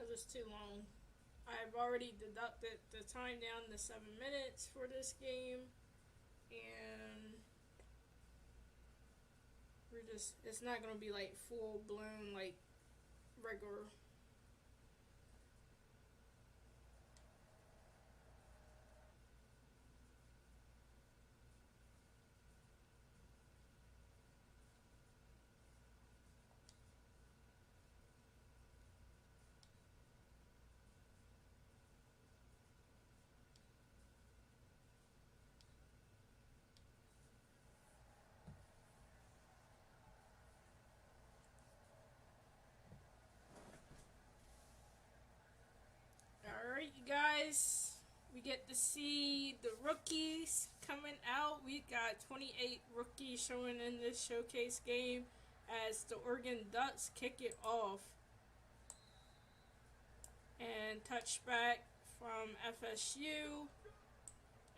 because it's too long. I've already deducted the time down to 7 minutes for this game, and it's not gonna be like full blown like regular. Alright, you guys, we get to see the rookies coming out. We got 28 rookies showing in this showcase game as the Oregon Ducks kick it off. And touchback from FSU.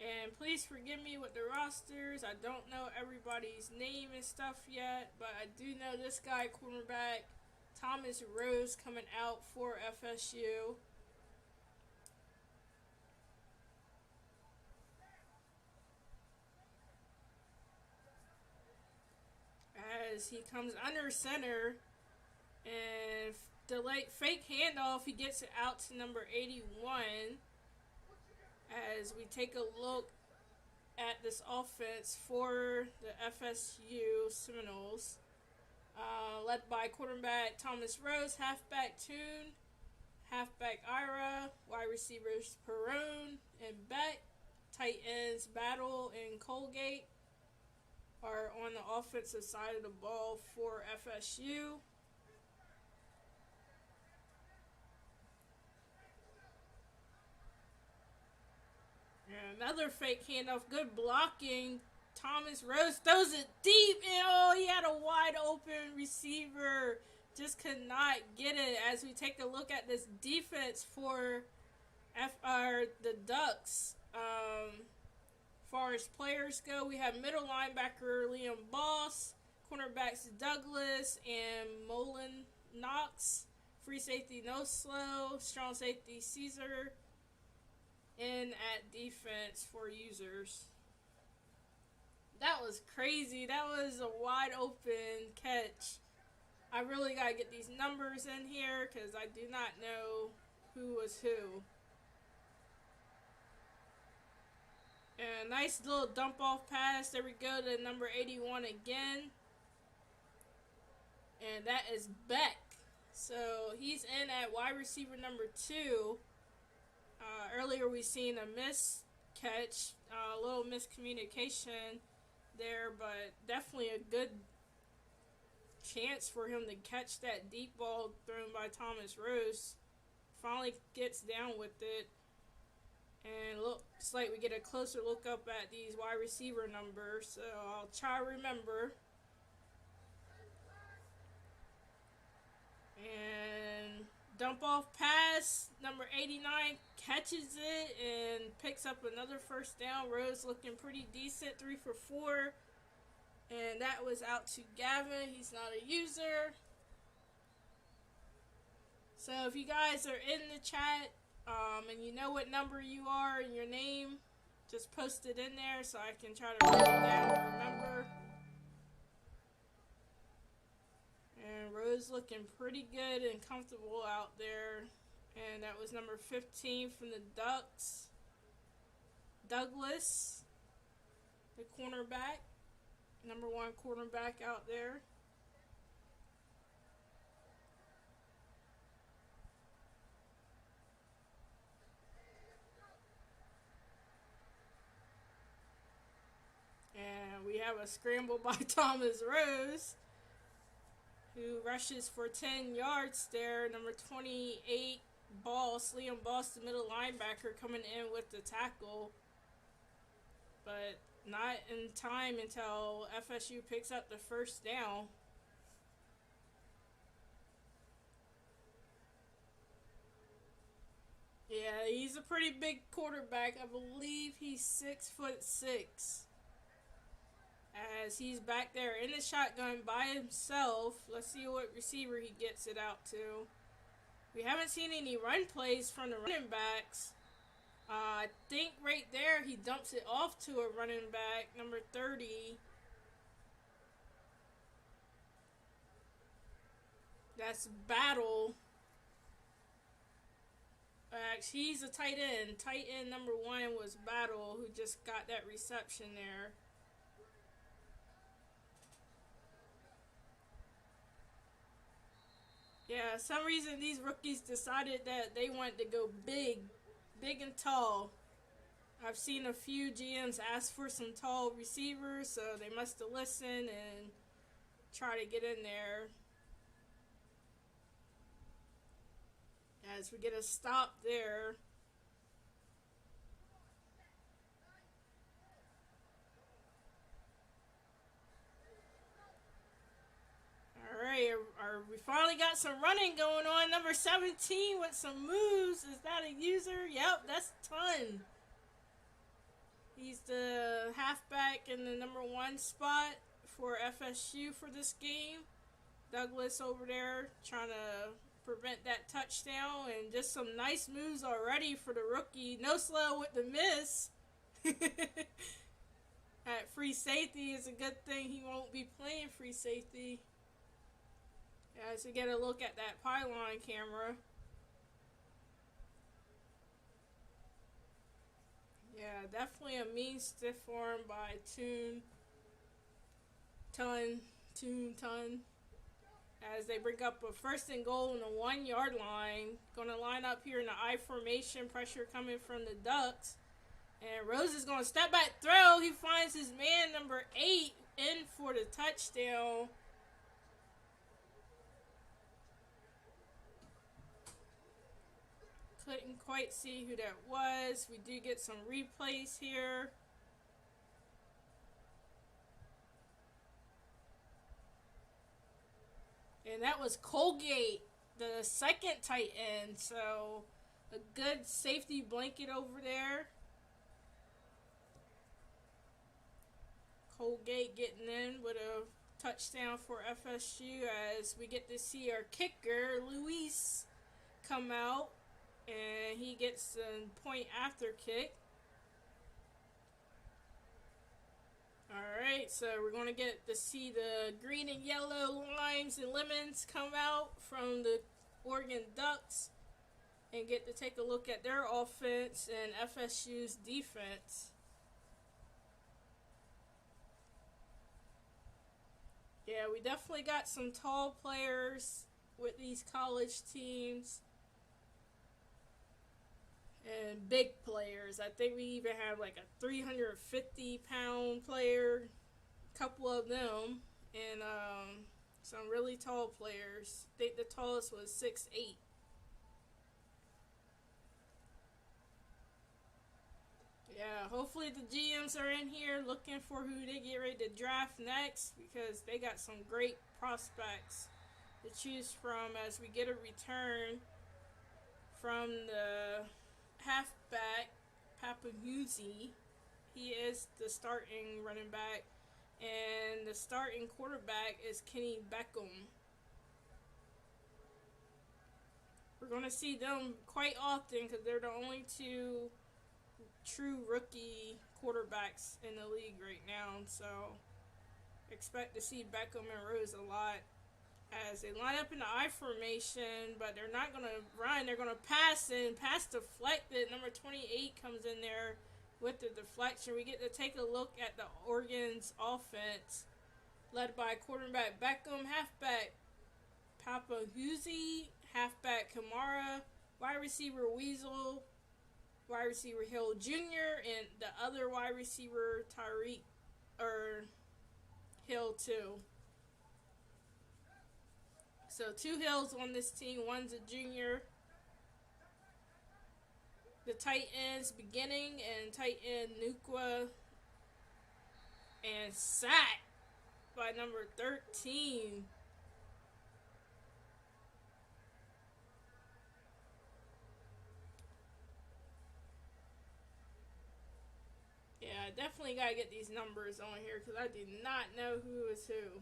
And please forgive me with the rosters. I don't know everybody's name and stuff yet, but I do know this guy, cornerback Thomas Rose, coming out for FSU. As he comes under center and the late fake handoff, he gets it out to number 81. As we take a look at this offense for the FSU Seminoles, led by quarterback Thomas Rose, halfback Toon, halfback Ira, wide receivers Perone and Beck, tight ends Battle and Colgate are on the offensive side of the ball for FSU. And another fake handoff, good blocking. Thomas Rose throws it deep, and oh, he had a wide open receiver. Just could not get it. As we take a look at this defense for the Ducks, far as players go, we have middle linebacker Liam Boss, cornerbacks Douglas and Molin Knox, free safety No Slow, strong safety Caesar, and at defense for users. That was crazy. That was a wide open catch. I really gotta get these numbers in here because I do not know who was who. And a nice little dump off pass. There we go to number 81 again. And that is Beck. So he's in at wide receiver number 2. Earlier we seen a miss catch, a little miscommunication there, but definitely a good chance for him to catch that deep ball thrown by Thomas Rose. Finally gets down with it. And looks like we get a closer look up at these wide receiver numbers, so I'll try to remember. And dump off pass, number 89 catches it and picks up another first down. Rose looking pretty decent, 3 for 4. And that was out to Gavin. He's not a user. So if you guys are in the chat, and you know what number you are and your name, just post it in there so I can try to write it down and remember. And Rose looking pretty good and comfortable out there. And that was number 15 from the Ducks. Douglas, the cornerback. Number 1 cornerback out there. And we have a scramble by Thomas Rose, who rushes for 10 yards there. Number 28, Liam Boss, the middle linebacker, coming in with the tackle. But not in time until FSU picks up the first down. Yeah, he's a pretty big quarterback. I believe he's 6'6". As he's back there in the shotgun by himself. Let's see what receiver he gets it out to. We haven't seen any run plays from the running backs. I think right there he dumps it off to a running back, number 30. That's Battle. Actually, he's a tight end. Tight end number 1 was Battle, who just got that reception there. Yeah, some reason these rookies decided that they wanted to go big and tall. I've seen a few GMs ask for some tall receivers, so they must have listened and try to get in there. As we get a stop there. Alright, we finally got some running going on. Number 17 with some moves. Is that a user? Yep, that's Ton. He's the halfback in the number 1 spot for FSU for this game. Douglas over there trying to prevent that touchdown, and just some nice moves already for the rookie. No slow with the miss. At free safety is a good thing he won't be playing free safety. As we get a look at that pylon camera. Yeah, definitely a mean stiff arm by Ton. As they bring up a 1st and goal on the 1-yard line. Gonna line up here in the I formation. Pressure coming from the Ducks. And Rose is gonna step back throw. He finds his man number 8 in for the touchdown. Couldn't quite see who that was. We do get some replays here. And that was Colgate, the 2nd tight end. So a good safety blanket over there. Colgate getting in with a touchdown for FSU, as we get to see our kicker, Luis, come out. And he gets a point after kick. Alright, so we're going to get to see the green and yellow limes and lemons come out from the Oregon Ducks. And get to take a look at their offense and FSU's defense. Yeah, we definitely got some tall players with these college teams. And big players. I think we even have like a 350-pound player, a couple of them, and some really tall players. I think the tallest was 6'8". Yeah, hopefully the GMs are in here looking for who they get ready to draft next, because they got some great prospects to choose from as we get a return from the halfback, Papamuzi. He is the starting running back, and the starting quarterback is Kenny Beckham. We're going to see them quite often because they're the only 2 true rookie quarterbacks in the league right now. So expect to see Beckham and Rose a lot as they line up in the I formation, but they're not going to run. They're going to pass, and pass deflected. Number 28 comes in there with the deflection. We get to take a look at the Oregon's offense, led by quarterback Beckham, halfback Papahuzi, halfback Kamara, wide receiver Weasel, wide receiver Hill Jr., and the other wide receiver Tyreek, or Hill too. So 2 Hills on this team, one's a junior. The tight ends beginning, and tight end Nukwa, and sacked by number 13. Yeah, I definitely gotta get these numbers on here because I do not know who is who.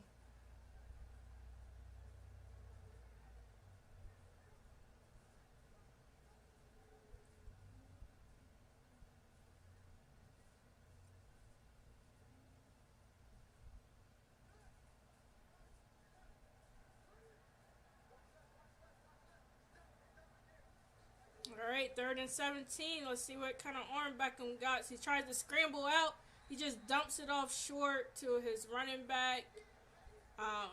Alright, 3rd and 17. Let's see what kind of arm Beckham got. He tries to scramble out. He just dumps it off short to his running back.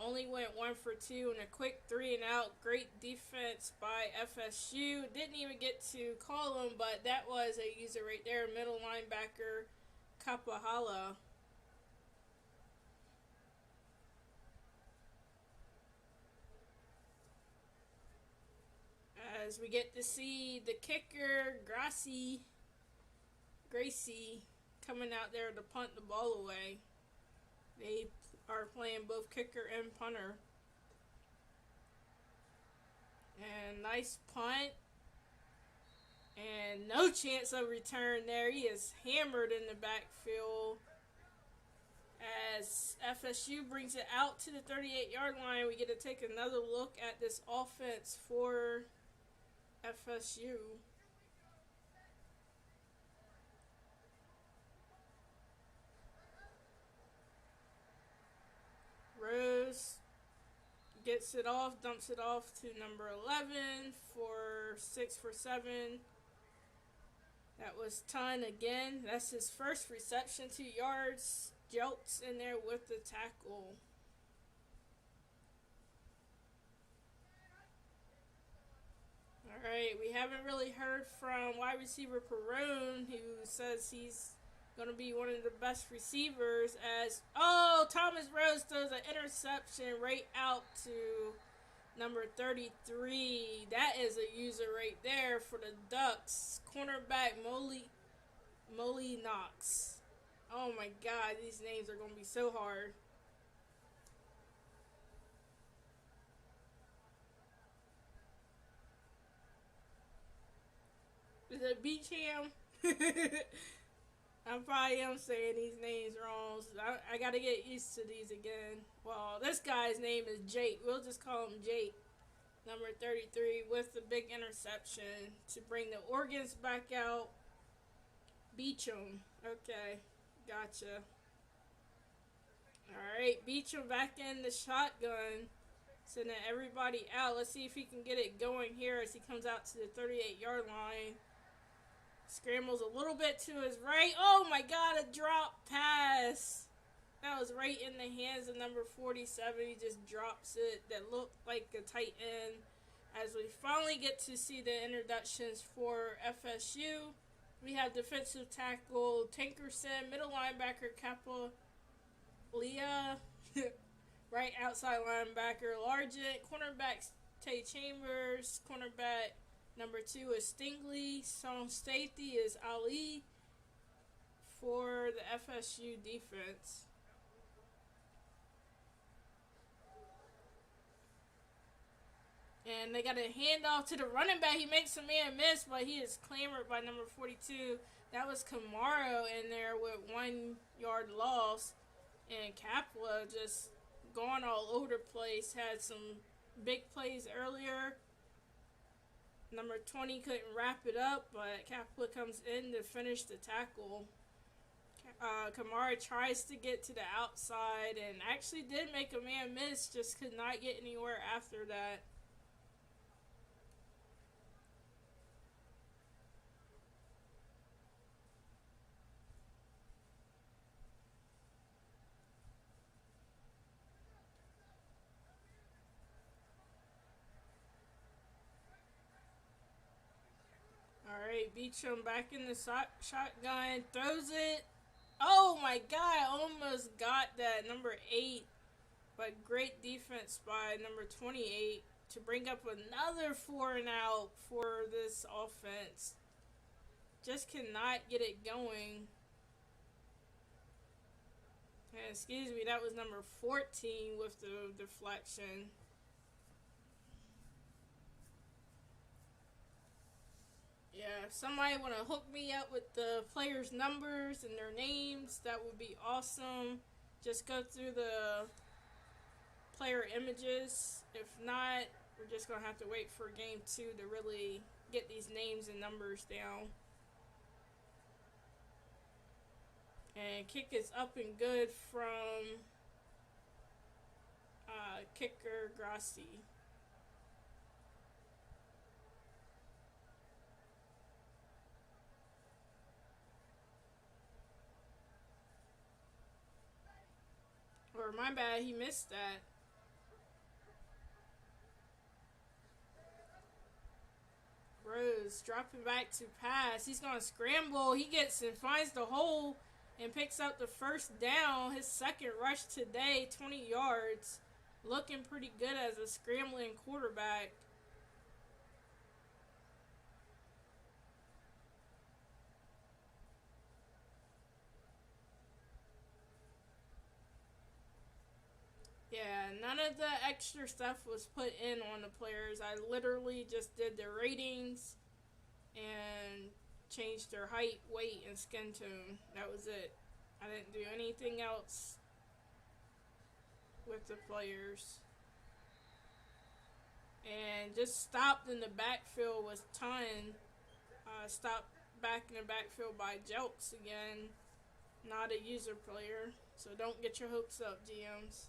Only went 1 for 2 and a quick 3 and out. Great defense by FSU. Didn't even get to call him, but that was a user right there. Middle linebacker Kapahala. As we get to see the kicker, Gracie, coming out there to punt the ball away. They are playing both kicker and punter. And nice punt. And no chance of return there. He is hammered in the backfield. As FSU brings it out to the 38-yard line, we get to take another look at this offense for FSU. Rose gets it off, dumps it off to number 11 for 6 for 7. That was Ton again. That's his first reception, 2 yards. Jolts in there with the tackle. Alright, we haven't really heard from wide receiver Perone, who says he's going to be one of the best receivers. As Thomas Rose throws an interception right out to number 33. That is a user right there for the Ducks. Cornerback Molly Knox. Oh my god, these names are going to be so hard. Is it Beacham? I probably am saying these names wrong. So I got to get used to these again. Well, this guy's name is Jake. We'll just call him Jake. Number 33 with the big interception to bring the organs back out. Beacham. Okay. Gotcha. Alright. Beacham back in the shotgun. Sending everybody out. Let's see if he can get it going here as he comes out to the 38-yard line. Scrambles a little bit to his right. Oh my god, a drop pass. That was right in the hands of number 47. He just drops it. That looked like a tight end. As we finally get to see the introductions for FSU, we have defensive tackle Tankerson, middle linebacker Kapalia, right outside linebacker Largent, cornerback Tay Chambers, cornerback number 2 is Stingley, Son Stathy is Ali for the FSU defense. And they got a handoff to the running back. He makes a man miss, but he is clamored by number 42. That was Camaro in there with 1 yard loss. And Kapla just going all over the place. Had some big plays earlier. Number 20 couldn't wrap it up, but Kapla comes in to finish the tackle. Kamara tries to get to the outside and actually did make a man miss, just could not get anywhere after that. Alright, Beacham back in the shotgun, throws it. Oh my god, almost got that, number 8. But great defense by number 28 to bring up another 4 and out for this offense. Just cannot get it going. And excuse me, that was number 14 with the deflection. Yeah, if somebody want to hook me up with the players' numbers and their names, that would be awesome. Just go through the player images. If not, we're just going to have to wait for game 2 to really get these names and numbers down. And kick is up and good from kicker Grassi. Or my bad, he missed that. Rose dropping back to pass. He's going to scramble. He gets and finds the hole and picks up the first down. His second rush today, 20 yards. Looking pretty good as a scrambling quarterback. Yeah, none of the extra stuff was put in on the players. I literally just did their ratings and changed their height, weight, and skin tone. That was it. I didn't do anything else with the players. And just stopped in the backfield with Ton. Stopped back in the backfield by Jelks again. Not a user player. So don't get your hopes up, GMs.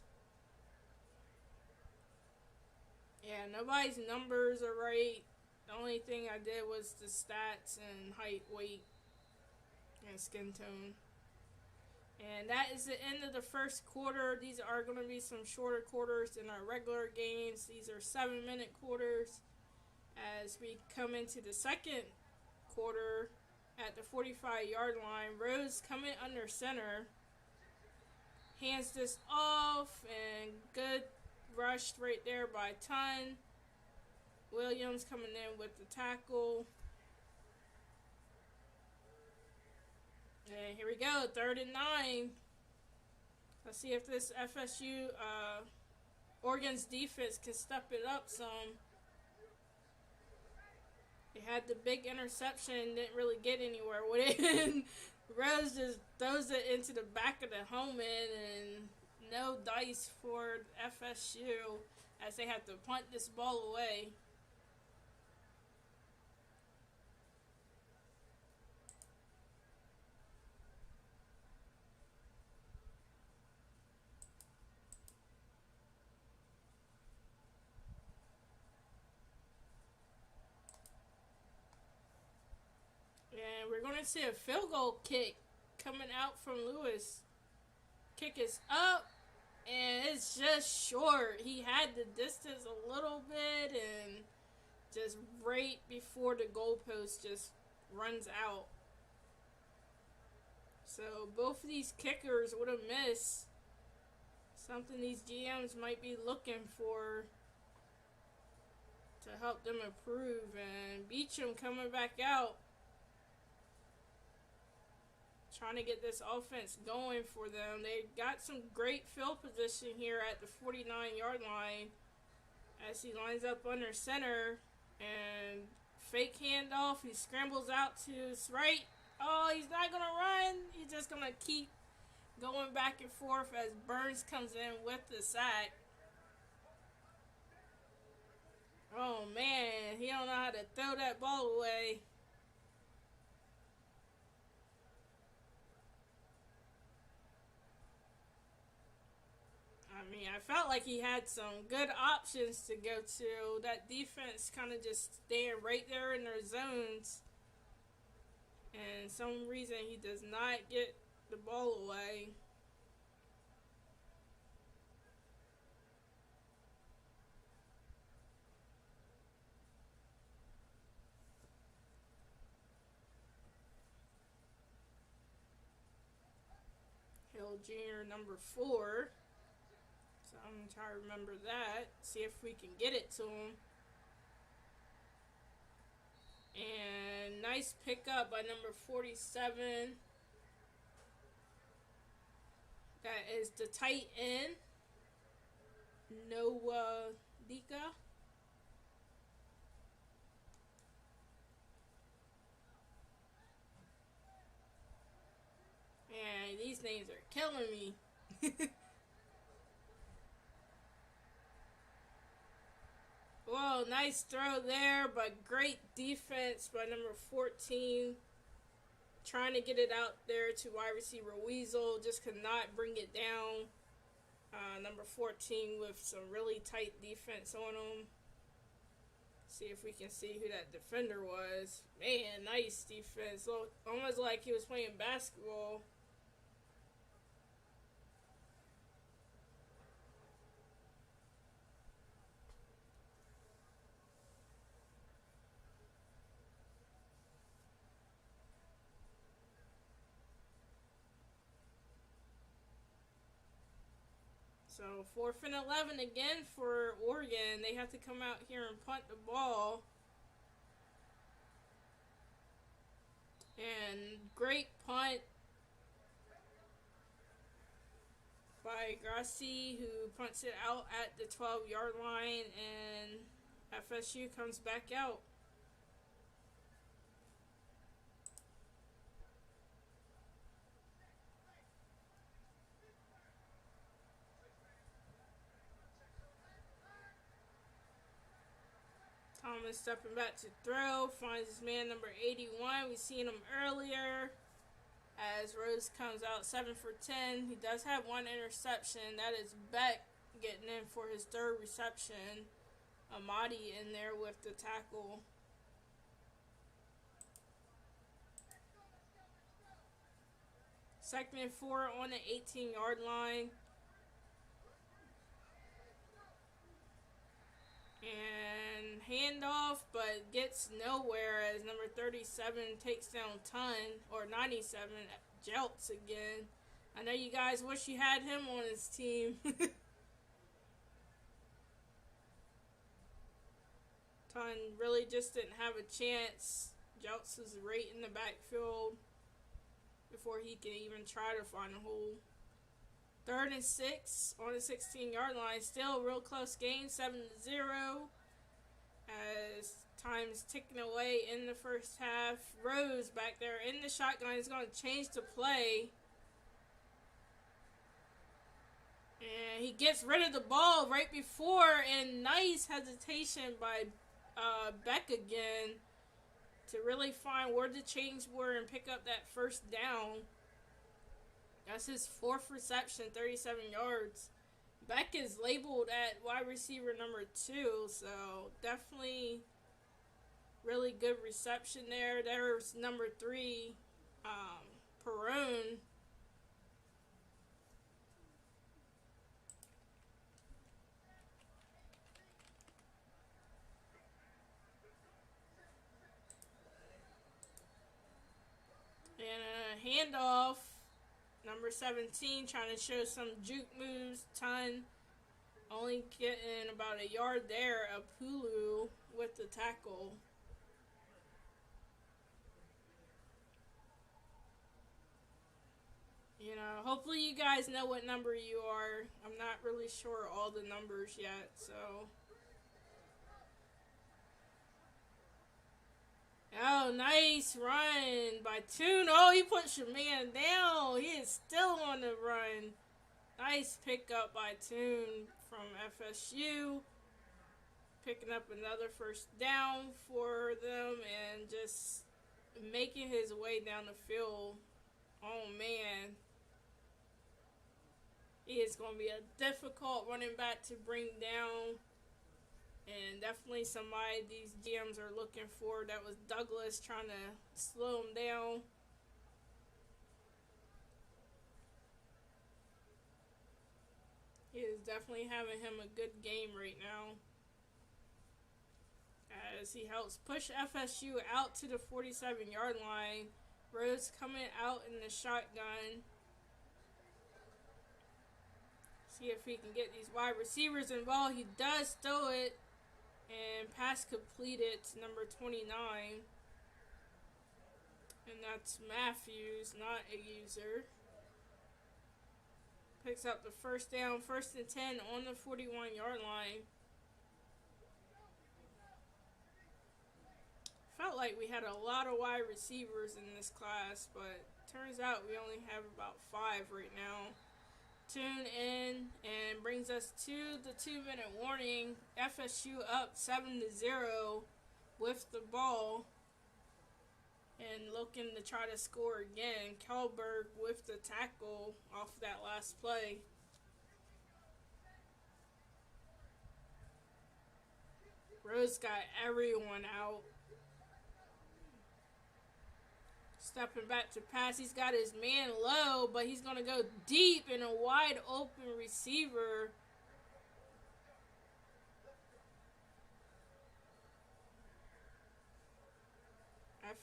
Yeah, nobody's numbers are right. The only thing I did was the stats and height, weight, and skin tone. And that is the end of the first quarter. These are going to be some shorter quarters than our regular games. These are 7-minute quarters. As we come into the second quarter at the 45-yard line, Rose coming under center. Hands this off, and good rushed right there by Ton. Williams coming in with the tackle. And here we go, 3rd and 9. Let's see if this FSU, Oregon's defense can step it up some. They had the big interception, didn't really get anywhere with it. Rose just throws it into the back of the helmet, and no dice for FSU as they have to punt this ball away. And we're going to see a field goal kick coming out from Lewis. Kick is up, and it's just short. He had the distance a little bit, and just right before the goalpost just runs out. So both of these kickers would have missed. Something these GMs might be looking for to help them improve. And Beecham coming back out, trying to get this offense going for them. They got some great field position here at the 49-yard line as he lines up under center, and fake handoff. He scrambles out to his right. Oh, he's not going to run. He's just going to keep going back and forth as Burns comes in with the sack. Oh, man. He don't know how to throw that ball away. I mean, I felt like he had some good options to go to. That defense kind of just staying right there in their zones. And some reason he does not get the ball away. Hill Jr. number 4. So I'm going to try to remember that. See if we can get it to him. And nice pickup by number 47. That is the tight end, Noah Dika. Man, these names are killing me. Whoa, nice throw there, but great defense by number 14. Trying to get it out there to wide receiver Weasel. Just could not bring it down. Number 14 with some really tight defense on him. See if we can see who that defender was. Man, nice defense. Almost like he was playing basketball. So 4th and 11 again for Oregon. They have to come out here and punt the ball. And great punt by Grassi, who punts it out at the 12-yard line, and FSU comes back out. Thomas stepping back to throw, finds his man number 81. We've seen him earlier as Rose comes out 7 for 10. He does have one interception. That is Beck getting in for his 3rd reception. Amadi in there with the tackle. Second and 4 on the 18-yard line. And handoff, but gets nowhere as number 37 takes down 97, Jeltz again. I know you guys wish you had him on his team. Ton really just didn't have a chance. Jeltz is right in the backfield before he can even try to find a hole. 3rd and 6 on the 16-yard line. Still a real close game, 7-0. As time's ticking away in the first half. Rose back there in the shotgun is going to change the play. And he gets rid of the ball right before, and nice hesitation by Beck again to really find where the chains were and pick up that first down. That's his 4th reception, 37 yards. Beck is labeled at wide receiver number 2, so definitely really good reception there. There's number 3, Perone. And a handoff. Number 17 trying to show some juke moves. Ton only getting about a yard there. Apulu with the tackle. You know, hopefully you guys know what number you are. I'm not really sure all the numbers yet, so. Oh, nice run by Toon. Oh, he puts your man down. He is still on the run. Nice pickup by Toon from FSU. Picking up another first down for them and just making his way down the field. Oh, man. He is going to be a difficult running back to bring down. And definitely somebody these GMs are looking for. That was Douglas trying to slow him down. He is definitely having him a good game right now. As he helps push FSU out to the 47-yard line. Rose coming out in the shotgun. See if he can get these wide receivers involved. He does throw it. And pass completed to number 29. And that's Matthews, not a user. Picks up the first down, 1st and 10 on the 41-yard line. Felt like we had a lot of wide receivers in this class, but turns out we only have about 5 right now. Tune in and brings us to the 2-minute warning. FSU up 7-0 with the ball and looking to try to score again. Kelberg with the tackle off that last play. Rose got everyone out. Stepping back to pass. He's got his man low, but he's going to go deep in a wide open receiver.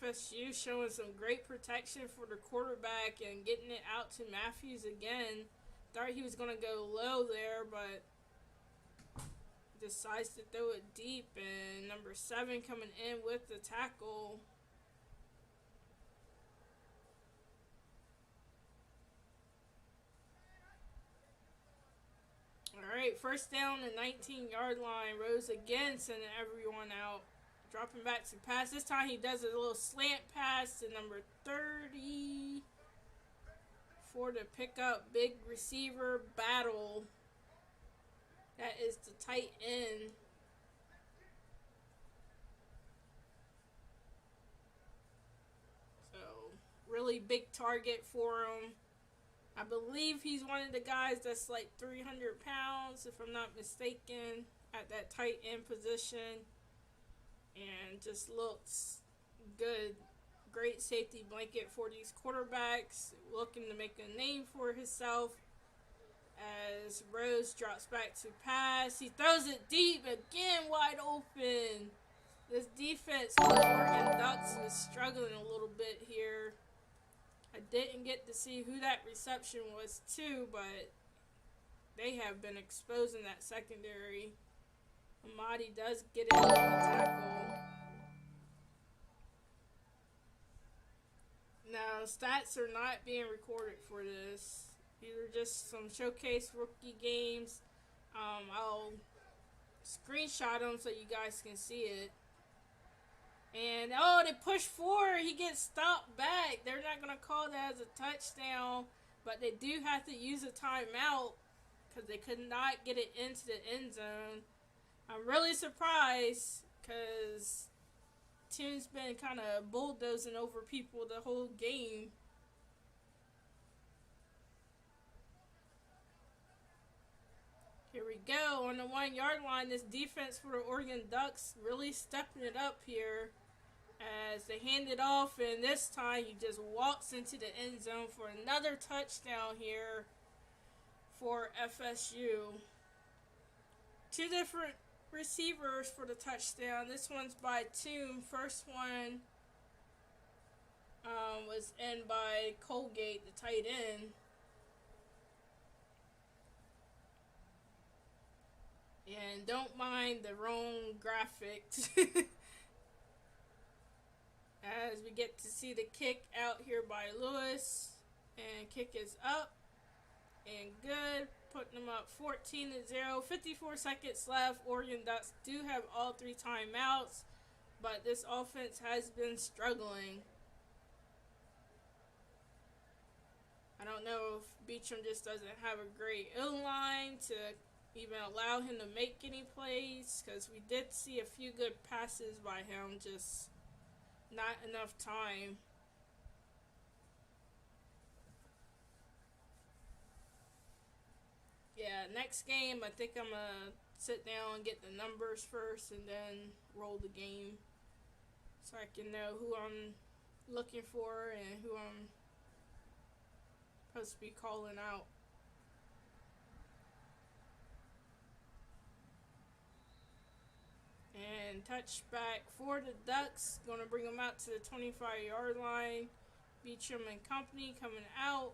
FSU showing some great protection for the quarterback and getting it out to Matthews again. thought he was going to go low there, but decides to throw it deep, and number 7 coming in with the tackle. Alright, first down, the 19-yard line. Rose again sending everyone out. Dropping back to pass. This time he does a little slant pass to number 30 for the pickup. Big receiver battle. That is the tight end. So, really big target for him. I believe he's one of the guys that's like 300 pounds, if I'm not mistaken, at that tight end position. And just looks good. Great safety blanket for these quarterbacks, looking to make a name for himself. As Rose drops back to pass, he throws it deep, again wide open. This defense for the Oregon Ducks is struggling a little bit here. I didn't get to see who that reception was to, but they have been exposing that secondary. Amadi does get in on the tackle. Now, stats are not being recorded for this. These are just some showcase rookie games. I'll screenshot them so you guys can see it. And, oh, they push forward. He gets stopped back. They're not going to call that as a touchdown. But they do have to use a timeout because they could not get it into the end zone. I'm really surprised because team's been kind of bulldozing over people the whole game. Here we go on the 1-yard line. This defense for the Oregon Ducks really stepping it up here as they hand it off, and this time he just walks into the end zone for another touchdown here for FSU. 2 different receivers for the touchdown. This one's by Toom. First one was in by Colgate, the tight end. And don't mind the wrong graphics. As we get to see the kick out here by Lewis. And kick is up. And good. Putting them up 14-0. 54 seconds left. Oregon Ducks do have all 3 timeouts. But this offense has been struggling. I don't know if Beecham just doesn't have a great O-line to even allow him to make any plays, because we did see a few good passes by him, just not enough time. Yeah, next game I think I'm gonna sit down and get the numbers first and then roll the game so I can know who I'm looking for and who I'm supposed to be calling out. And touchback for the Ducks. Going to bring them out to the 25-yard line. Beecham and company coming out.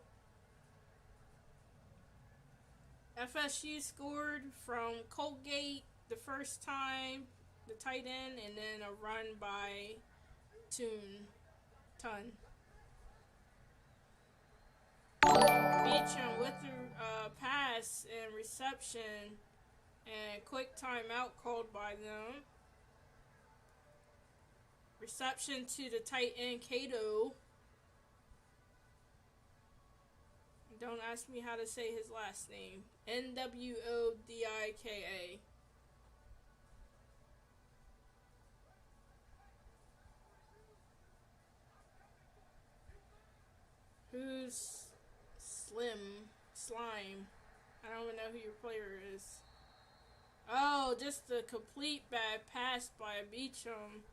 FSU scored from Colgate the first time, the tight end, and then a run by Ton. Beecham with the pass and reception, and quick timeout called by them. Reception to the tight end, Cato. Don't ask me how to say his last name. Nwodika. Who's Slime? I don't even know who your player is. Oh, just a complete bad pass by Beecham.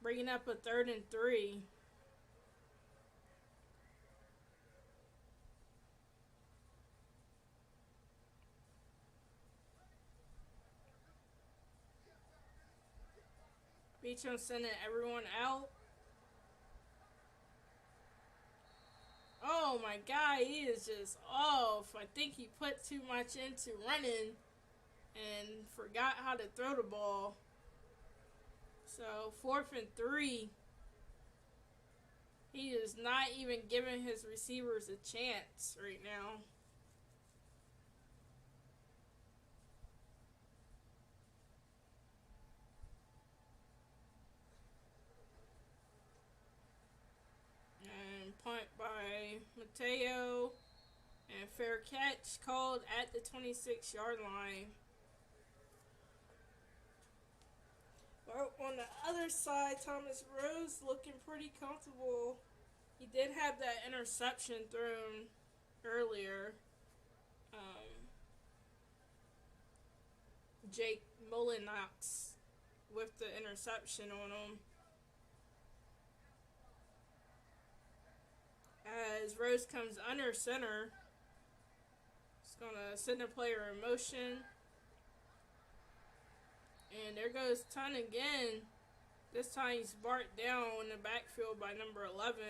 Bringing up a 3rd and 3. Beecham sending everyone out. Oh my god, he is just off. I think he put too much into running and forgot how to throw the ball. So, 4th and 3. He is not even giving his receivers a chance right now. And punt by Mateo. And fair catch called at the 26-yard line. Well, on the other side, Thomas Rose looking pretty comfortable. He did have that interception thrown earlier. Jake Mullinox with the interception on him. As Rose comes under center, it's going to send a player in motion. And there goes Ton again. This time he's barked down in the backfield by number 11.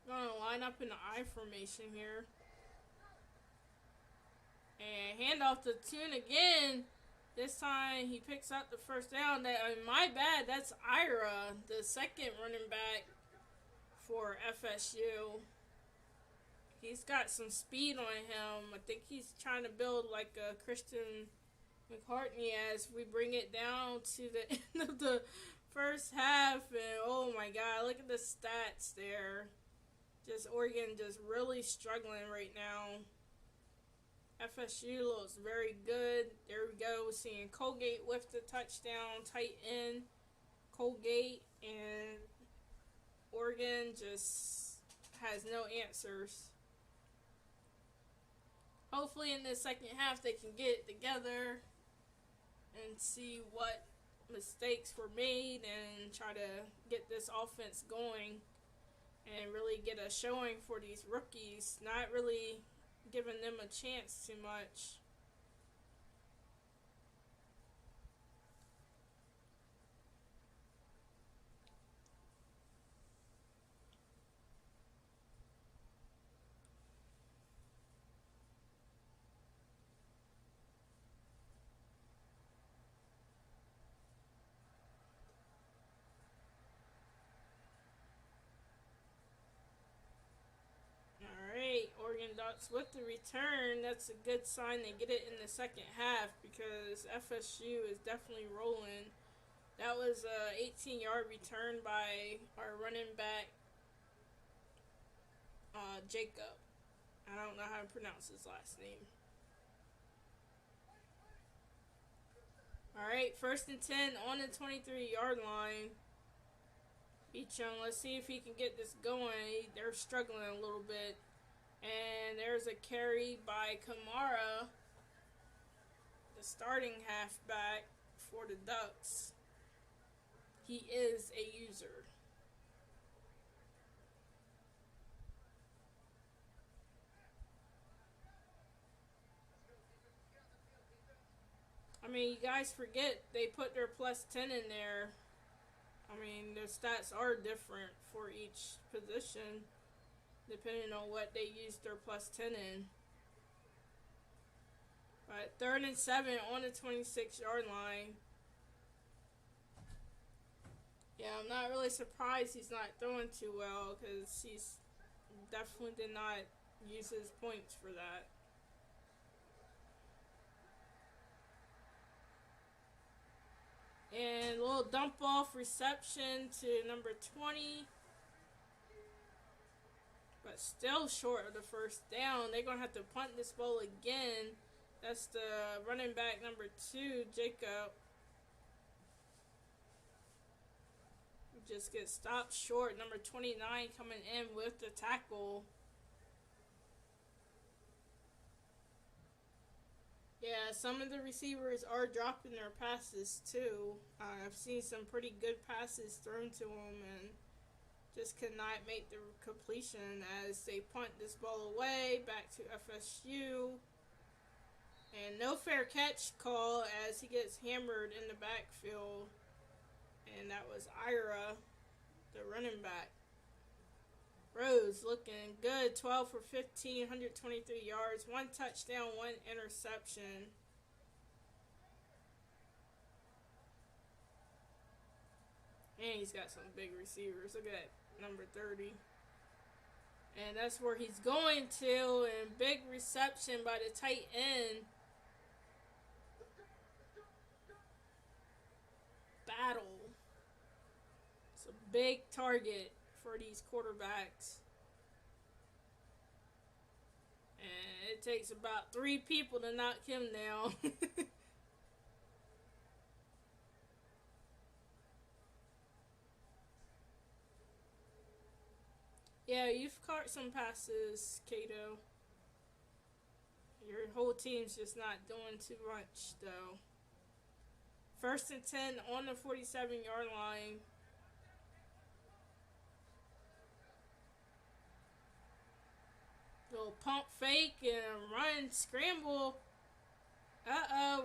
Going to line up in the I formation here. And handoff to Tune again. This time he picks up the first down. My bad, that's Ira, the second running back for FSU. He's got some speed on him. I think he's trying to build like a Christian McCartney as we bring it down to the end of the first half. And oh my god, look at the stats there. Just Oregon just really struggling right now. FSU looks very good. There we go. We're seeing Colgate with the touchdown, tight end Colgate, and Oregon just has no answers. Hopefully in the second half they can get it together and see what mistakes were made and try to get this offense going and really get a showing for these rookies. Not really giving them a chance too much. Ducks with the return. That's a good sign they get it in the second half because FSU is definitely rolling. That was a 18-yard return by our running back, Jacob. I don't know how to pronounce his last name. Alright, 1st and 10 on the 23-yard line. Beecham, let's see if he can get this going. They're struggling a little bit. And there's a carry by Kamara, the starting halfback for the Ducks. He is a user. I mean, you guys forget they put their +10 in there. I mean, their stats are different for each position, depending on what they use their +10 in. But 3rd and 7 on the 26-yard line. Yeah, I'm not really surprised he's not throwing too well because he's definitely did not use his points for that. And a little dump off reception to number 20. But still short of the first down. They're going to have to punt this ball again. That's the running back number 2, Jacob. Just gets stopped short. Number 29 coming in with the tackle. Yeah, some of the receivers are dropping their passes too. I've seen some pretty good passes thrown to them and just could not make the completion as they punt this ball away back to FSU. And no fair catch call as he gets hammered in the backfield. And that was Ira, the running back. Rose looking good, 12 for 15, 123 yards, 1 touchdown, 1 interception. And he's got some big receivers. Look at that, number 30. And that's where he's going to. And big reception by the tight end. Battle. It's a big target for these quarterbacks. And it takes about 3 people to knock him down. Yeah, you've caught some passes, Kato. Your whole team's just not doing too much, though. 1st and 10 on the 47-yard line. Little pump fake and run, scramble.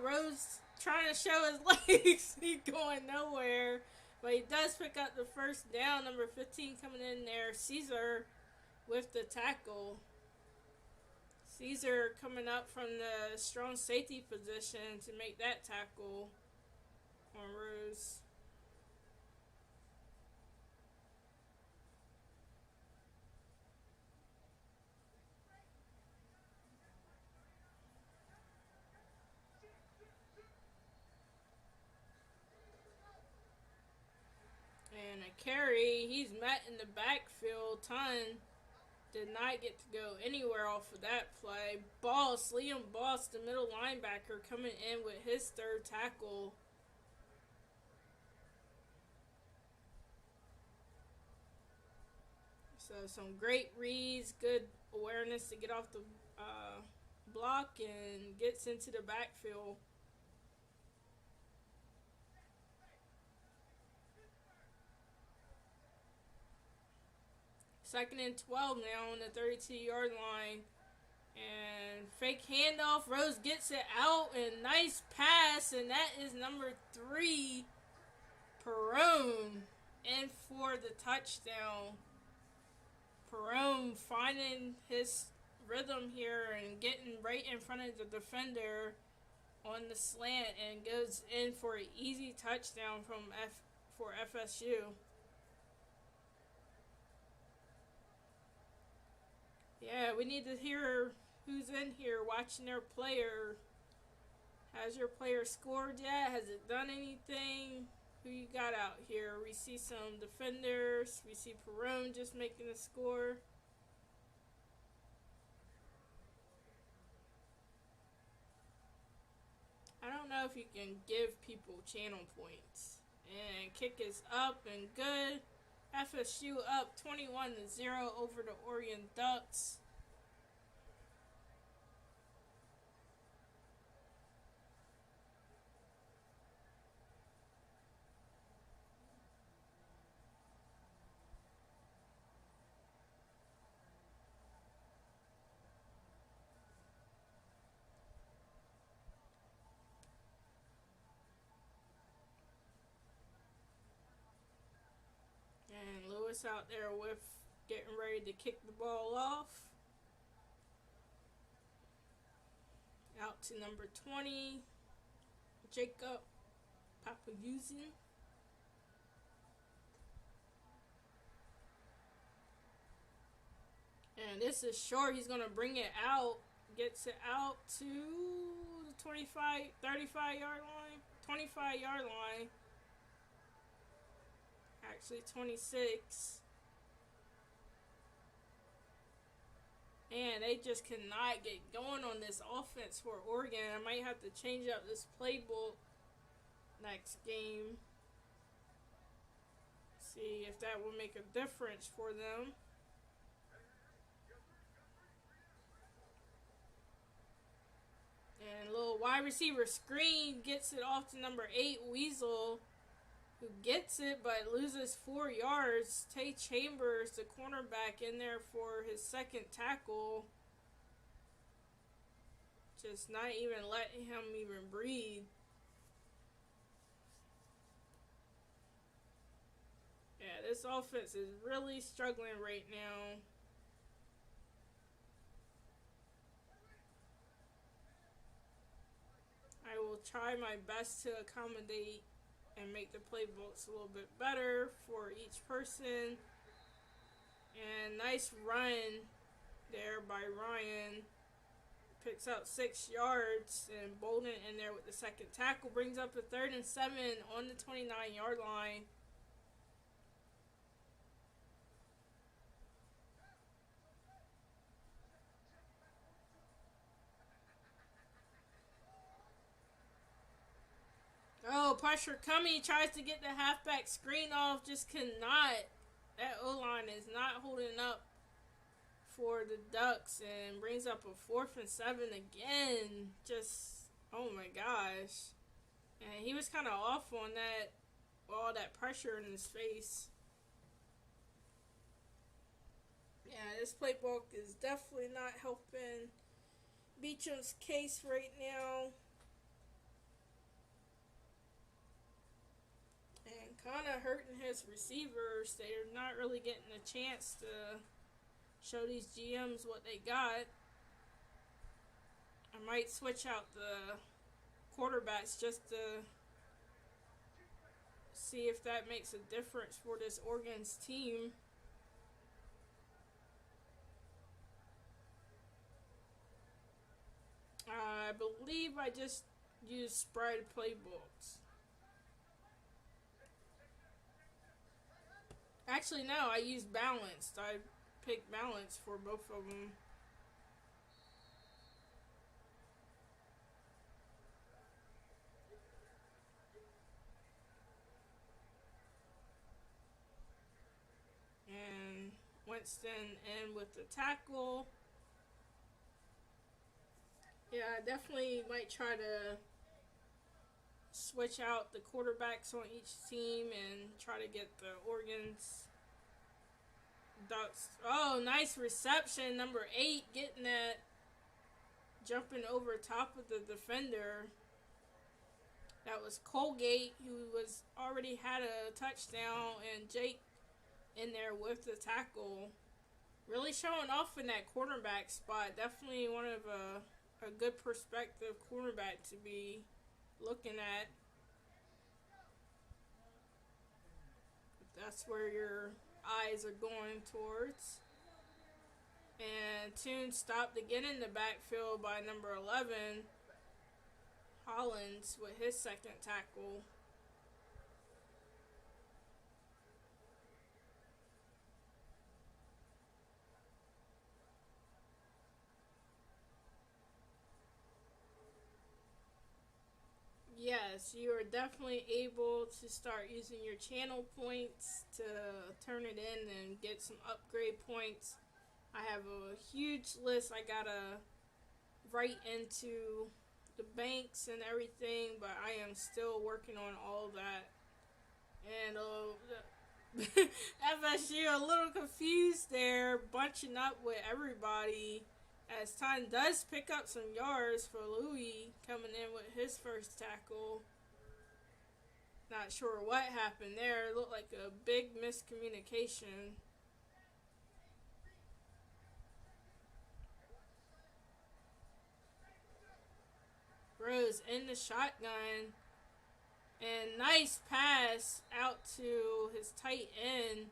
Rose trying to show his legs. He's going nowhere. But he does pick up the 1st down. Number 15 coming in there. Caesar with the tackle. Caesar coming up from the strong safety position to make that tackle on Rose. And a carry, he's met in the backfield. Ton did not get to go anywhere off of that play. Boss, Liam Boss, the middle linebacker, coming in with his 3rd tackle. So some great reads, good awareness to get off the block and gets into the backfield. 2nd and 12 now on the 32-yard line. And fake handoff. Rose gets it out. And nice pass. And that is number 3, Perone, in for the touchdown. Perone finding his rhythm here and getting right in front of the defender on the slant and goes in for an easy touchdown for FSU. Yeah, we need to hear who's in here watching their player. Has your player scored yet? Has it done anything? Who you got out here? We see some defenders. We see Perone just making a score. I don't know if you can give people channel points. And kick is up and good. FSU up 21-0 over the Oregon Ducks. And Lewis out there with getting ready to kick the ball off. Out to number 20, Jacob Papayuzin. And this is short. He's going to bring it out. Gets it out to the 35-yard line. 25-yard line. Actually 26. And they just cannot get going on this offense for Oregon. I might have to change up this playbook next game. See if that will make a difference for them. And little wide receiver screen gets it off to number 8, Weasel, who gets it but loses 4 yards. Tay Chambers, the cornerback, in there for his second tackle. Just not even letting him even breathe. Yeah, this offense is really struggling right now. I will try my best to accommodate and make the playbooks a little bit better for each person. And nice run there by Ryan. Picks up 6 yards, and Bolden in there with the second tackle brings up a 3rd and 7 on the 29-yard line. Oh, pressure coming. He tries to get the halfback screen off, just cannot. That O-line is not holding up for the Ducks, and brings up a 4th and 7 again. Just, oh my gosh. And he was kind of off on that, all that pressure in his face. Yeah, this playbook is definitely not helping Beecham's case right now. And kind of hurting his receivers. They're not really getting a chance to show these GMs what they got. I might switch out the quarterbacks just to see if that makes a difference for this Oregon's team. I believe I just used spread playbooks. Actually, no, I used balanced. I picked balance for both of them. And Winston in with the tackle. Yeah, I definitely might try to switch out the quarterbacks on each team and try to get the Oregon's Ducks. Oh, nice reception. Number 8 getting that, jumping over top of the defender. That was Colgate, who was already had a touchdown, and Jake in there with the tackle. Really showing off in that cornerback spot. Definitely one of a good perspective cornerback to be looking at. That's where your eyes are going towards. And Toon stopped again in the backfield by number 11, Hollins, with his second tackle. Yes, you are definitely able to start using your channel points to turn it in and get some upgrade points. I have a huge list I gotta write into the banks and everything, but I am still working on all of that. And FSU a little confused there, bunching up with everybody, as time does pick up some yards for Louis coming in with his first tackle. Not sure what happened there. It looked like a big miscommunication. Rose in the shotgun. And nice pass out to his tight end.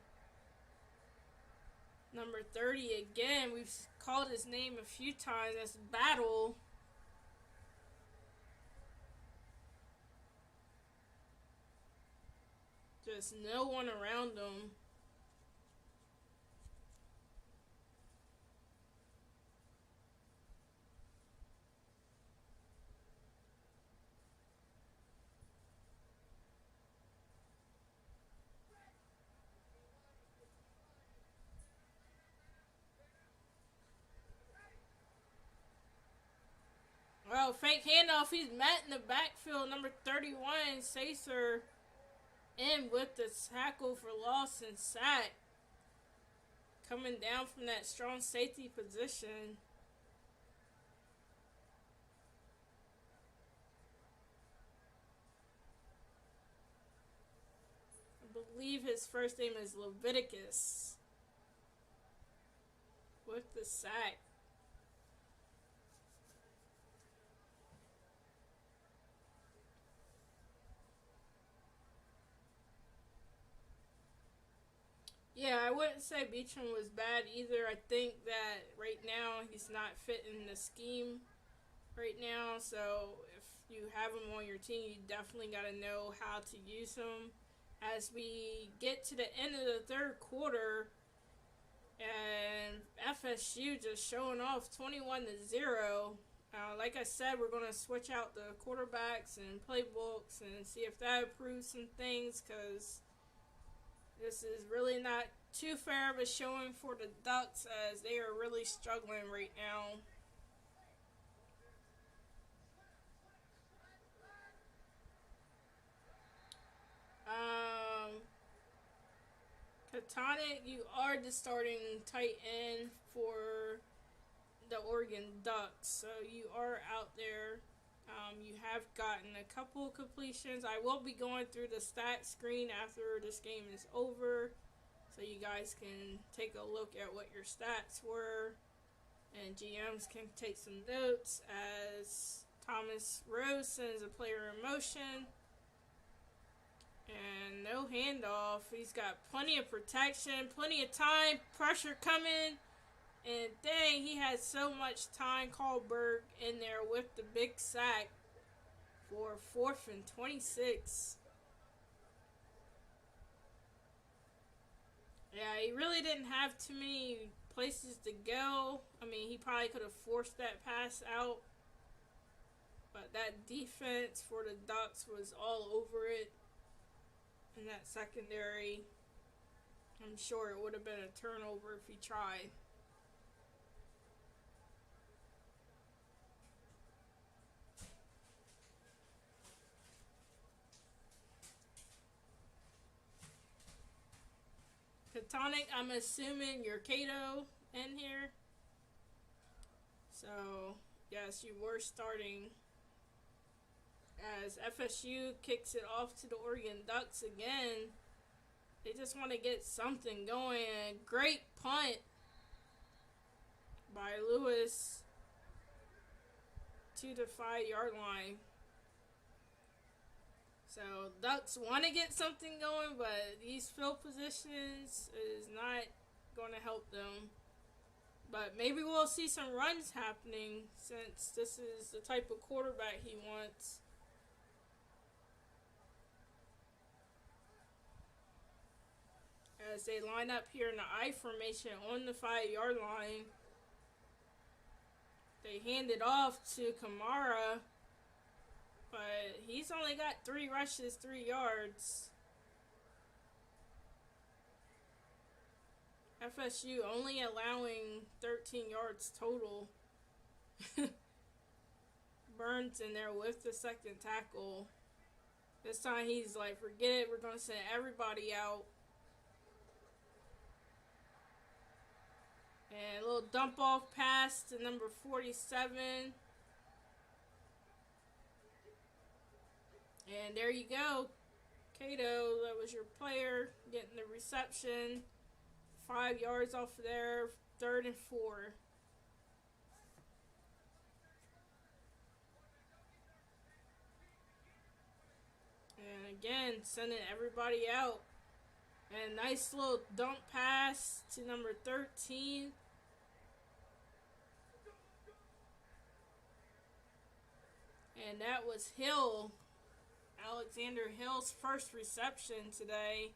Number 30 again. We've called his name a few times. That's Battle. Just no one around him. Oh, fake handoff. He's met in the backfield. Number 31, Sacer, in with the tackle for loss and sack. Coming down from that strong safety position. I believe his first name is Leviticus. With the sack. Yeah, I wouldn't say Beecham was bad either. I think that right now he's not fitting the scheme right now. So if you have him on your team, you definitely got to know how to use him. As we get to the end of the third quarter, and FSU just showing off 21-0. Like I said, we're going to switch out the quarterbacks and playbooks and see if that improves some things, because this is really not too fair of a showing for the Ducks, as they are really struggling right now. Katonic, you are the starting tight end for the Oregon Ducks, so you are out there. You have gotten a couple completions. I will be going through the stat screen after this game is over, so you guys can take a look at what your stats were, and GMs can take some notes as Thomas Rose sends a player in motion. And no handoff. He's got plenty of protection, plenty of time, pressure coming. And dang, he had so much time. Kahlberg in there with the big sack for 4th and 26. Yeah, he really didn't have too many places to go. I mean, he probably could have forced that pass out. But that defense for the Ducks was all over it. In that secondary, I'm sure it would have been a turnover if he tried. Katonic, I'm assuming you're Cato in here. So, yes, you were starting. As FSU kicks it off to the Oregon Ducks again. They just want to get something going. Great punt by Lewis to the 5-yard line. So Ducks want to get something going, but these field positions is not going to help them. But maybe we'll see some runs happening, since this is the type of quarterback he wants. As they line up here in the I formation on the 5-yard line. They hand it off to Kamara, but he's only got 3 rushes, 3 yards. FSU only allowing 13 yards total. Burns in there with the second tackle. This time he's like, forget it, we're going to send everybody out. And a little dump off pass to number 47. And there you go. Cato, that was your player, getting the reception. 5 yards off of there, 3rd and 4. And again, sending everybody out. And nice little dump pass to number 13. And that was Hill. Alexander Hill's first reception today.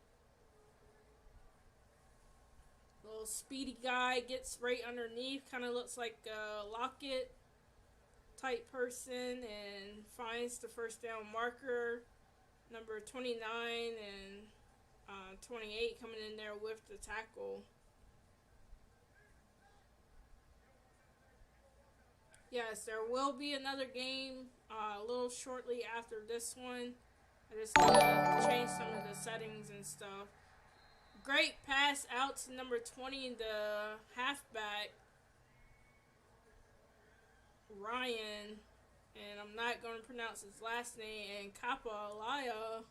Little speedy guy, gets right underneath. Kind of looks like a Lockett type person. And finds the first down marker. Number 29 and 28 coming in there with the tackle. Yes, there will be another game a little shortly after this one. I just gotta change some of the settings and stuff. Great pass out to number 20, the halfback, Ryan. And I'm not going to pronounce his last name. And Kappa Alaya.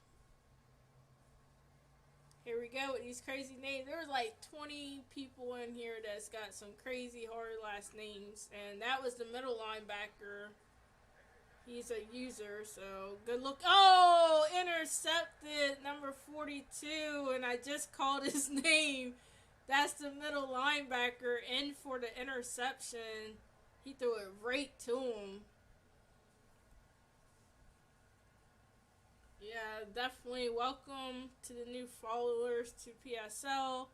Here we go with these crazy names. There's like 20 people in here that's got some crazy hard last names. And that was the middle linebacker. He's a user, so good look. Oh, intercepted, number 42, and I just called his name. That's the middle linebacker in for the interception. He threw it right to him. Yeah, definitely welcome to the new followers to PSL.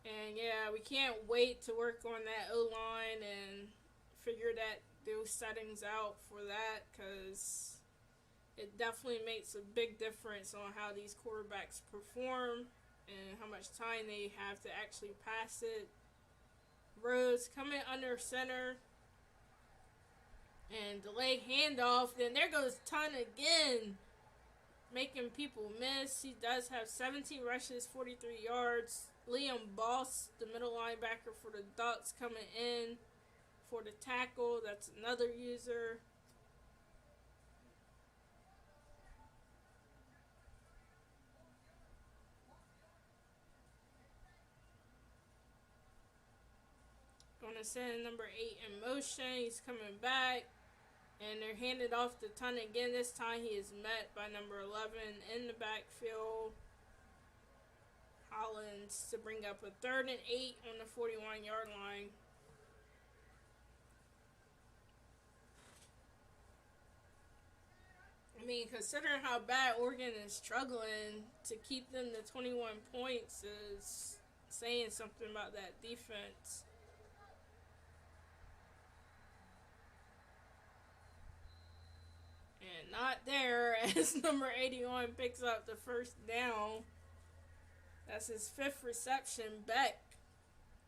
And yeah, we can't wait to work on that O-line and figure those settings out for that, because it definitely makes a big difference on how these quarterbacks perform and how much time they have to actually pass it. Rhodes coming under center and delay handoff. Then there goes Ton again, making people miss. He does have 17 rushes, 43 yards. Liam Boss, the middle linebacker for the Ducks, coming in for the tackle. That's another user. Going to send number 8 in motion. He's coming back. And they're handed off to Ton again. This time he is met by number 11 in the backfield. Hollins to bring up a 3rd and 8 on the 41-yard line. I mean, considering how bad Oregon is struggling, to keep them to 21 points is saying something about that defense. And not there as number 81 picks up the first down. That's his 5th reception. Beck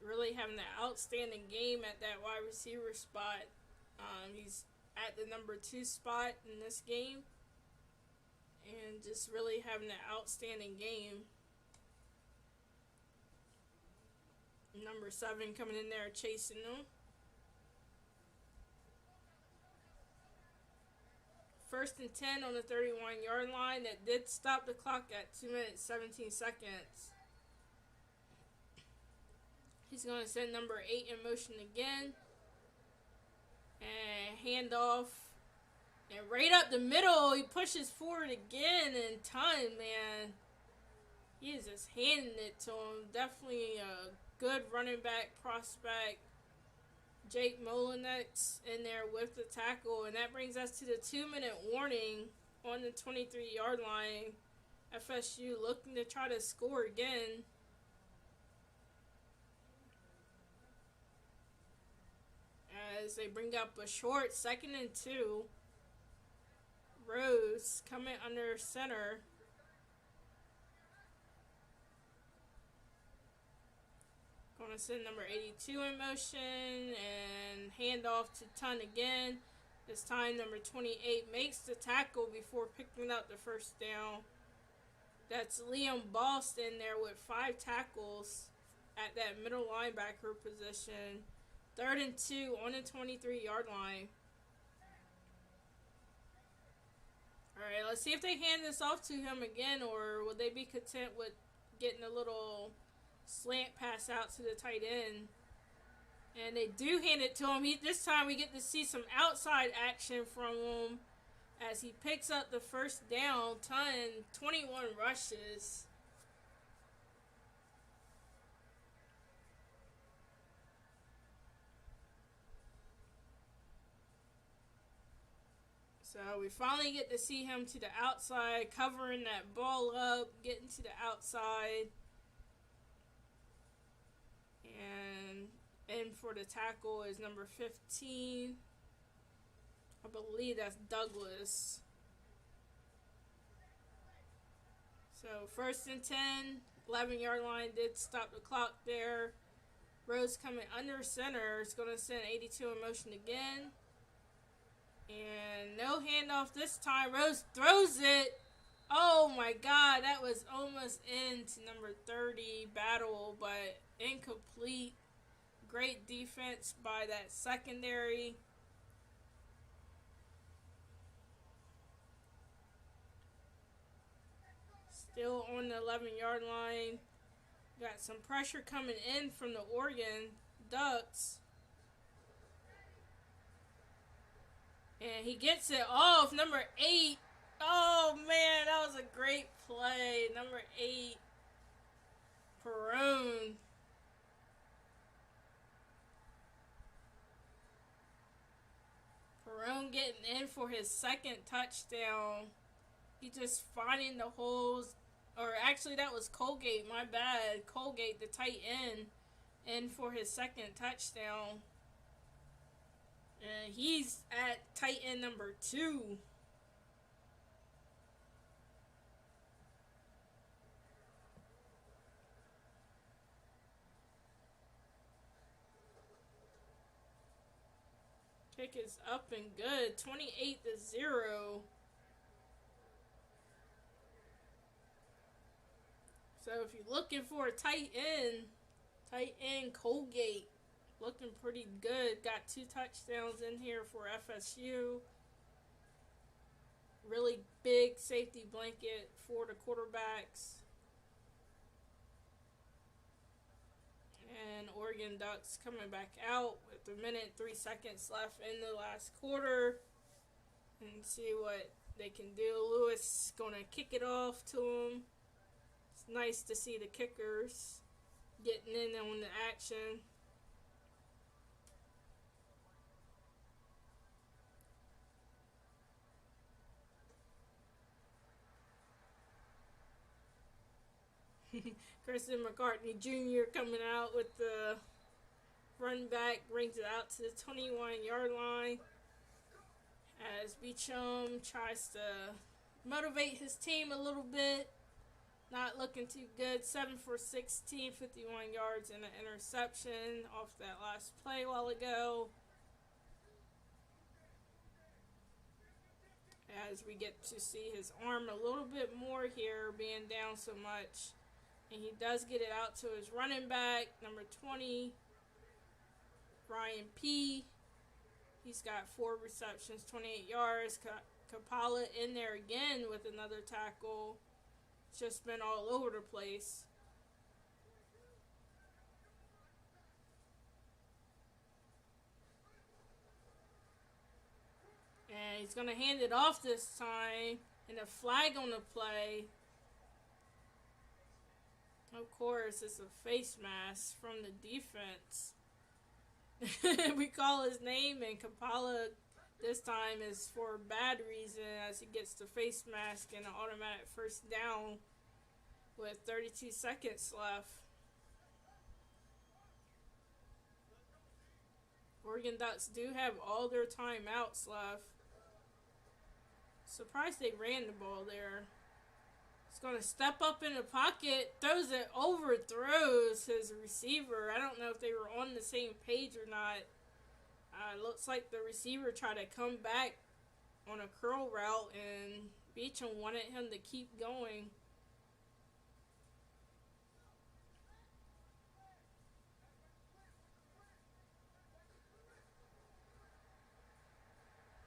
really having an outstanding game at that wide receiver spot. He's at the number 2 spot in this game. And just really having an outstanding game. Number 7 coming in there chasing them. 1st and 10 on the 31-yard line. That did stop the clock at 2 minutes 17 seconds. He's going to send number 8 in motion again. And handoff. And right up the middle, he pushes forward again. And Ton, man, he is just handing it to him. Definitely a good running back prospect. Jake Molinex in there with the tackle. And that brings us to the 2-minute warning on the 23-yard line. FSU looking to try to score again. As they bring up a short 2nd and 2. Rose coming under center. Going to send number 82 in motion and hand off to Ton again. This time number 28 makes the tackle before picking up the first down. That's Liam Bost in there with 5 tackles at that middle linebacker position. 3rd and 2 on the 23-yard line. Alright, let's see if they hand this off to him again, or will they be content with getting a little slant pass out to the tight end. And they do hand it to him. This time we get to see some outside action from him as he picks up the first down. 21 rushes. So we finally get to see him to the outside, covering that ball up, getting to the outside. And in for the tackle is number 15. I believe that's Douglas. So 1st and 10, 11-yard line did stop the clock there. Rose coming under center. It's going to send 82 in motion again. And no handoff this time. Rose throws it. Oh my god, that was almost into number 30 battle, but incomplete. Great defense by that secondary. Still on the 11-yard line. Got some pressure coming in from the Oregon Ducks. And he gets it off. Number 8. Oh man, that was a great play. Number 8. Perone. Perone getting in for his second touchdown. He just finding the holes. Or actually, that was Colgate. My bad. Colgate, the tight end, in for his second touchdown. And he's at tight end number 2. Kick is up and good. 28-0. So if you're looking for a tight end Colgate, looking pretty good. Got 2 touchdowns in here for FSU. Really big safety blanket for the quarterbacks. And Oregon Ducks coming back out with a minute 3 seconds left in the last quarter. And see what they can do. Lewis gonna kick it off to him. It's nice to see the kickers getting in on the action. Kristen McCartney Jr. coming out with the run back, brings it out to the 21-yard line as Beecham tries to motivate his team a little bit. Not looking too good. 7 for 16, 51 yards and an interception off that last play a while ago. As we get to see his arm a little bit more here, being down so much. And he does get it out to his running back, number 20, Ryan P. He's got 4 receptions, 28 yards. Kapala in there again with another tackle. It's just been all over the place. And he's going to hand it off this time. And a flag on the play. Of course, it's a face mask from the defense. We call his name, and Kapala this time is for a bad reason as he gets the face mask and an automatic first down with 32 seconds left. Oregon Ducks do have all their timeouts left. Surprised they ran the ball there. He's going to step up in the pocket, throws it, overthrows his receiver. I don't know if they were on the same page or not. Looks like the receiver tried to come back on a curl route, and Beecham wanted him to keep going.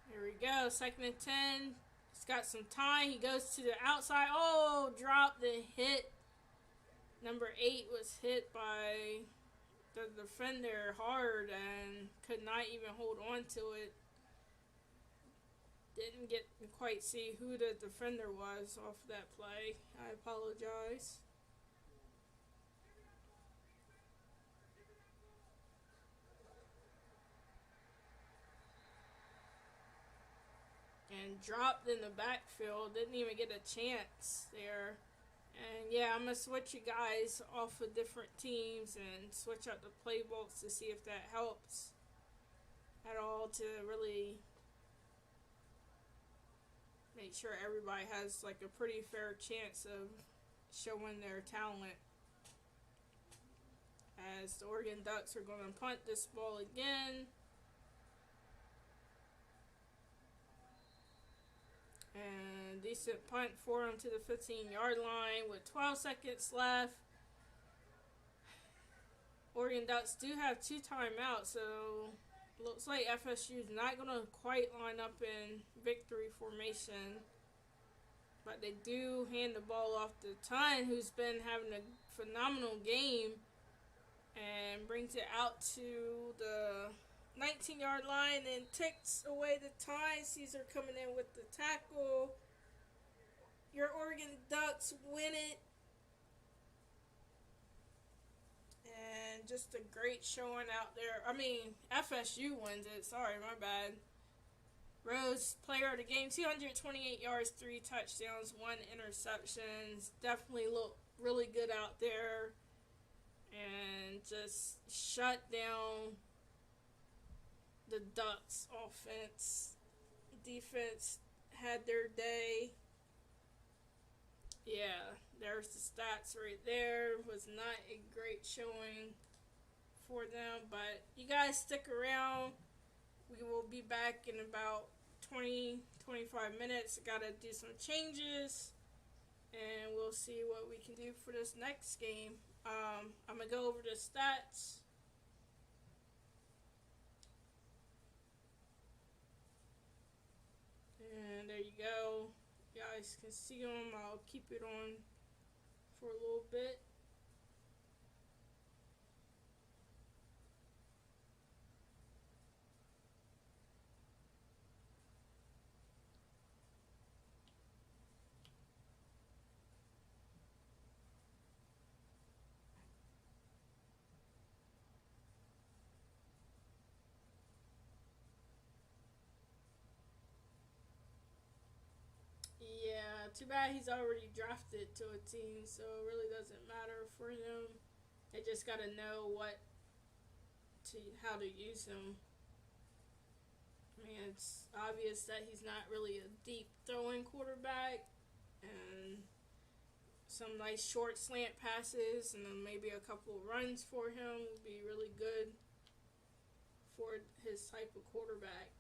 Here we go, 2nd and 10. He's got some time. He goes to the outside. Oh, dropped and hit. Number 8 was hit by the defender hard and could not even hold on to it. Didn't get to quite see who the defender was off that play. I apologize. And dropped in the backfield. Didn't even get a chance there. And yeah, I'm going to switch you guys off of different teams and switch out the playbooks to see if that helps at all to really make sure everybody has like a pretty fair chance of showing their talent. as the Oregon Ducks are going to punt this ball again. And decent punt for him to the 15-yard line with 12 seconds left. Oregon Ducks do have 2 timeouts, so looks like FSU is not going to quite line up in victory formation. But they do hand the ball off to Ton, who's been having a phenomenal game, and brings it out to the 19-yard line and takes away the time. Caesar coming in with the tackle. Your Oregon Ducks win it. And just a great showing out there. I mean, FSU wins it. Sorry, my bad. Rose, player of the game, 228 yards, 3 touchdowns, 1 interception. Definitely looked really good out there. And just shut down the Ducks offense. Defense had their day. Yeah, there's the stats right there. Was not a great showing for them, but you guys stick around. We will be back in about 20-25 minutes. Gotta do some changes, and we'll see what we can do for this next game. I'm gonna go over the stats. And there you go. You guys can see them. I'll keep it on for a little bit. Yeah, too bad he's already drafted to a team, so it really doesn't matter for him. They just gotta know how to use him. I mean, it's obvious that he's not really a deep throwing quarterback, and some nice short slant passes, and then maybe a couple of runs for him would be really good for his type of quarterback.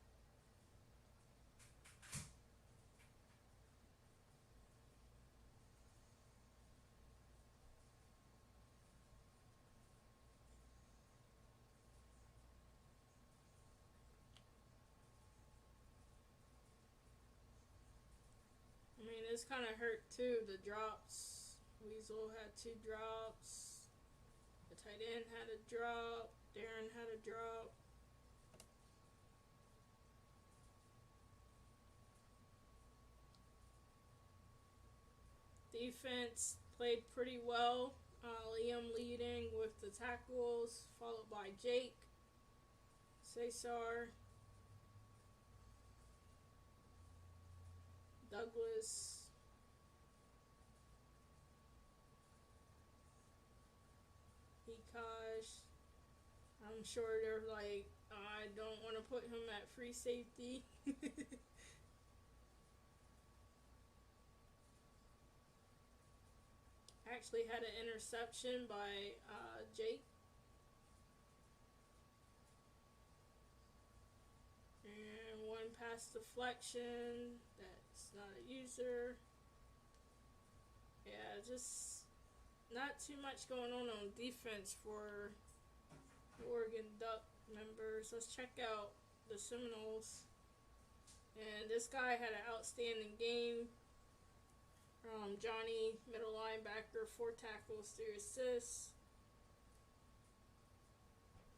I mean, it's kind of hurt too, the drops. Weasel had 2 drops. The tight end had a drop. Darren had a drop. Defense played pretty well. Liam leading with the tackles, followed by Jake, Cesar, Douglas, Hikash. I'm sure they're like, I don't want to put him at free safety. Actually had an interception by Jake. And 1 pass deflection. That's not a user. Yeah, just not too much going on defense for the Oregon Duck members. Let's check out the Seminoles. And this guy had an outstanding game. Johnny, middle linebacker, 4 tackles, 3 assists.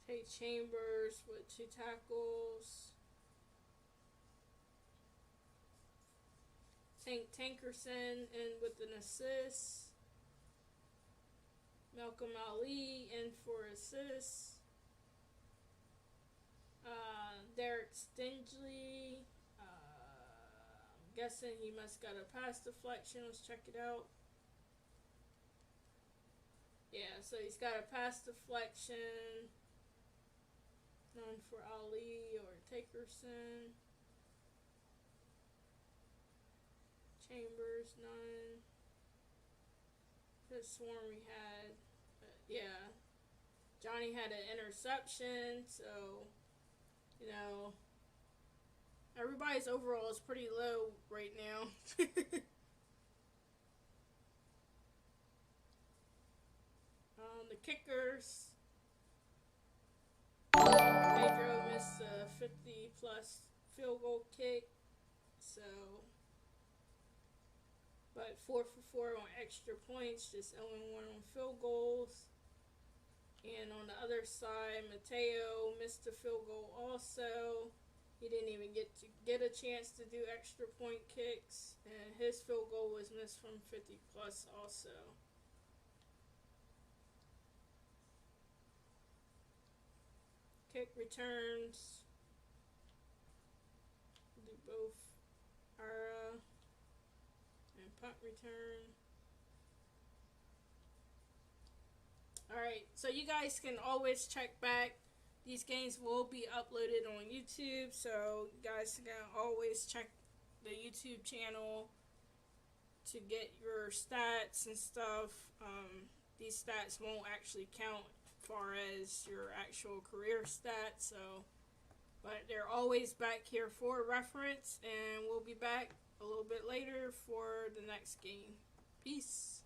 Tate Chambers with 2 tackles. Tankerson in with an assist. Malcolm Ali in for assists. Derek Stingley. I'm guessing he must got a pass deflection. Let's check it out. Yeah, so he's got a pass deflection. None for Ali or Takerson. Chambers, none. Could have sworn we had, but yeah. Johnny had an interception, so, you know, everybody's overall is pretty low right now. The kickers. Pedro missed a 50 plus field goal kick, so, but 4 for 4 on extra points, just 0-1 on field goals. And on the other side, Mateo missed a field goal also. He didn't even get a chance to do extra point kicks, and his field goal was missed from 50 plus also. Kick returns. Do both Ara and punt return. Alright, so you guys can always check back. These games will be uploaded on YouTube, so you guys can always check the YouTube channel to get your stats and stuff. These stats won't actually count as far as your actual career stats, so, but they're always back here for reference, and we'll be back a little bit later for the next game. Peace.